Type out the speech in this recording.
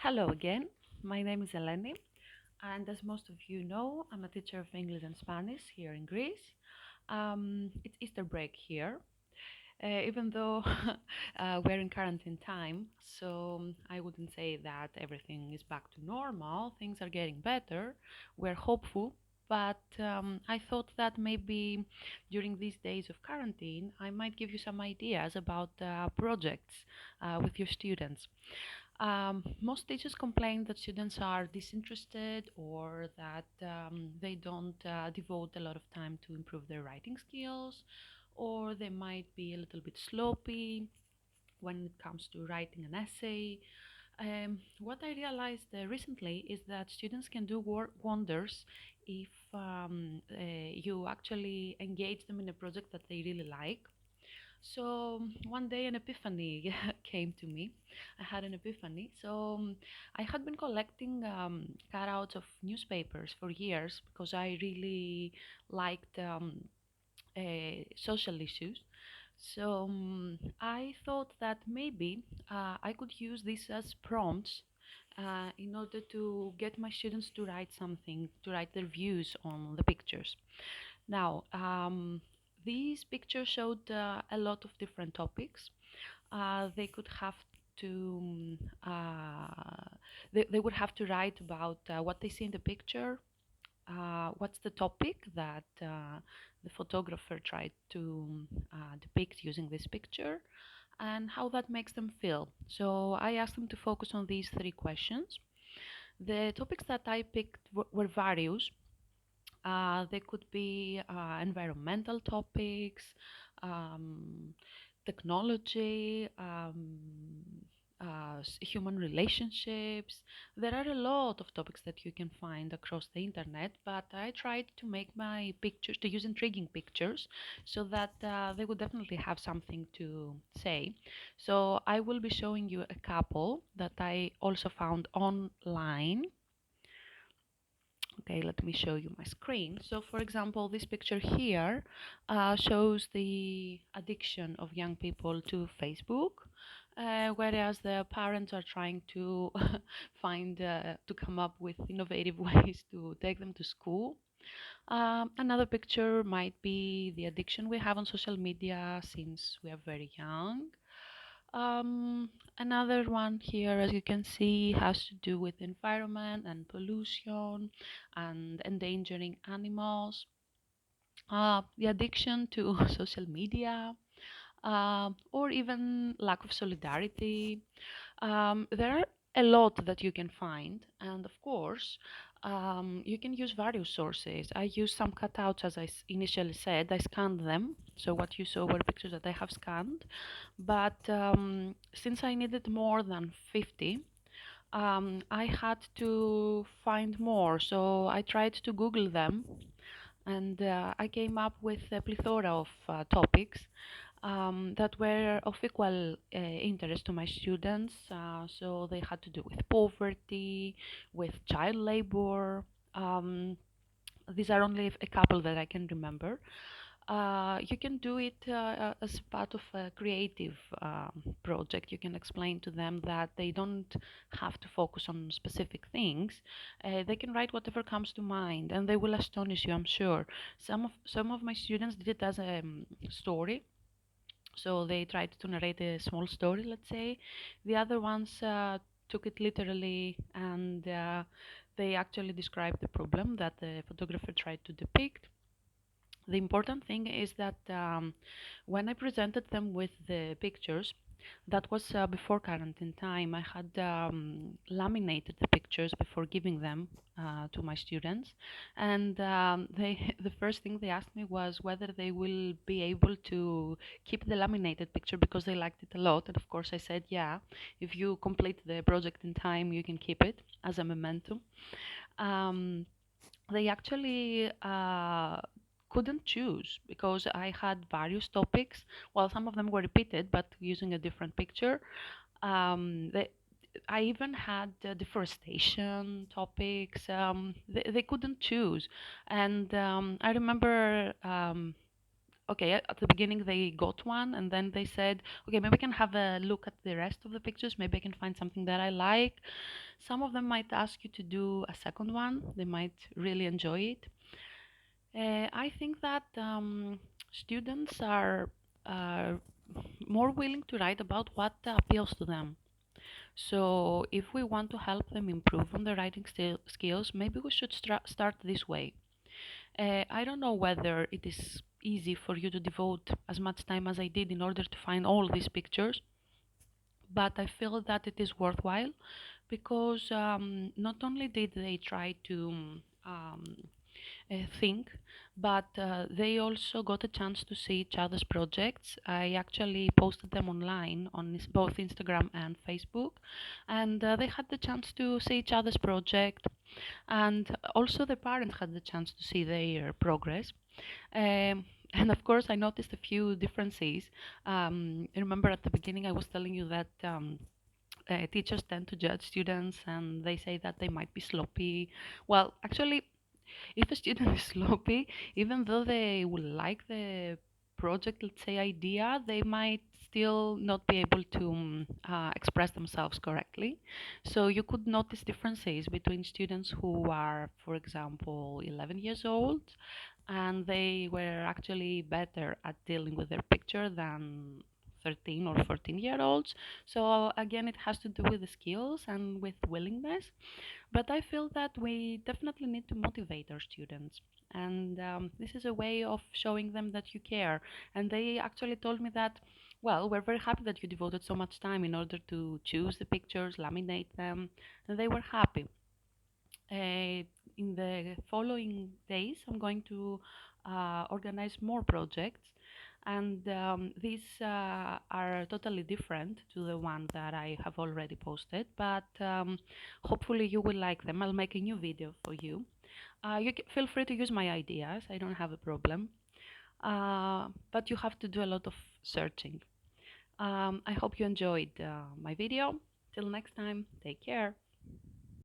Hello again. My name is Eleni, and as most of you know, I'm a teacher of English and Spanish here in Greece. It's Easter break here, even though we're in quarantine time, so I wouldn't say that everything is back to normal. Things are getting better. We're hopeful, but I thought that maybe during these days of quarantine, I might give you some ideas about projects with your students. Most teachers complain that students are disinterested or that they don't devote a lot of time to improve their writing skills, or they might be a little bit sloppy when it comes to writing an essay. What I realized recently is that students can do wonders if you actually engage them in a project that they really like. So one day an epiphany came to me. I had an epiphany. I had been collecting cutouts of newspapers for years because I really liked social issues. I thought that maybe I could use this as prompts in order to get my students to write something, to write their views on the pictures. Now, these pictures showed a lot of different topics. They could have to, they would have to write about what they see in the picture, what's the topic that the photographer tried to depict using this picture, and how that makes them feel. So I asked them to focus on these three questions. The topics that I picked were various. They could be environmental topics, um, technology, human relationships. There are a lot of topics that you can find across the internet, but I tried to make my pictures, to use intriguing pictures, so that they would definitely have something to say. So I will be showing you a couple that I also found online. Okay, let me show you my screen. So, for example, this picture here shows the addiction of young people to Facebook, whereas the parents are trying to to come up with innovative ways to take them to school. Another picture might be the addiction we have on social media since we are very young. Another one here, as you can see, has to do with environment and pollution and endangering animals. The addiction to social media, or even lack of solidarity. There are a lot that you can find, and of course, you can use various sources. I used some cutouts, as I initially said. I scanned them, so what you saw were pictures that I have scanned. But since I needed more than 50, I had to find more. So I tried to Google them, and I came up with a plethora of topics that were of equal interest to my students. So they had to do with poverty, with child labor. Um, these are only a couple that I can remember. You can do it as part of a creative project. You can explain to them that they don't have to focus on specific things. They can write whatever comes to mind, and they will astonish you, I'm sure. Some of my students did it as a story, so they tried to narrate a small story, let's say. The other ones took it literally, and they actually described the problem that the photographer tried to depict. The important thing is that when I presented them with the pictures, that was before quarantine time. I had laminated the pictures before giving them to my students, and the first thing they asked me was whether they will be able to keep the laminated picture because they liked it a lot. And of course, I said, yeah, if you complete the project in time, you can keep it as a memento. Um, they actually couldn't choose because I had various topics. Well, some of them were repeated, but using a different picture. They, I even had deforestation topics. They couldn't choose, and I remember. okay, at the beginning they got one, and then they said, okay, maybe I can have a look at the rest of the pictures. Maybe I can find something that I like. Some of them might ask you to do a second one. They might really enjoy it. I think that students are uh, more willing to write about what appeals to them. So, if we want to help them improve on their writing skills, maybe we should start this way. I don't know whether it is easy for you to devote as much time as I did in order to find all these pictures, but I feel that it is worthwhile because not only did they try to um, think, but they also got a chance to see each other's projects. I actually posted them online on both Instagram and Facebook, and they had the chance to see each other's project, and also the parents had the chance to see their progress. And of course, I noticed a few differences. Remember at the beginning, I was telling you that teachers tend to judge students and they say that they might be sloppy. Well, actually, if a student is sloppy, even though they will like the project, let's say, idea, they might still not be able to express themselves correctly. So you could notice differences between students who are, for example, 11 years old, and they were actually better at dealing with their picture than 13 or 14-year-olds. So again, it has to do with the skills and with willingness. But I feel that we definitely need to motivate our students. And this is a way of showing them that you care. And they actually told me that, well, we're very happy that you devoted so much time in order to choose the pictures, laminate them, and they were happy. In the following days, I'm going to organize more projects, and these are totally different to the one that I have already posted, but hopefully you will like them. I'll make a new video for you. Feel free to use my ideas, I don't have a problem, but you have to do a lot of searching. I hope you enjoyed my video. Till next time, take care.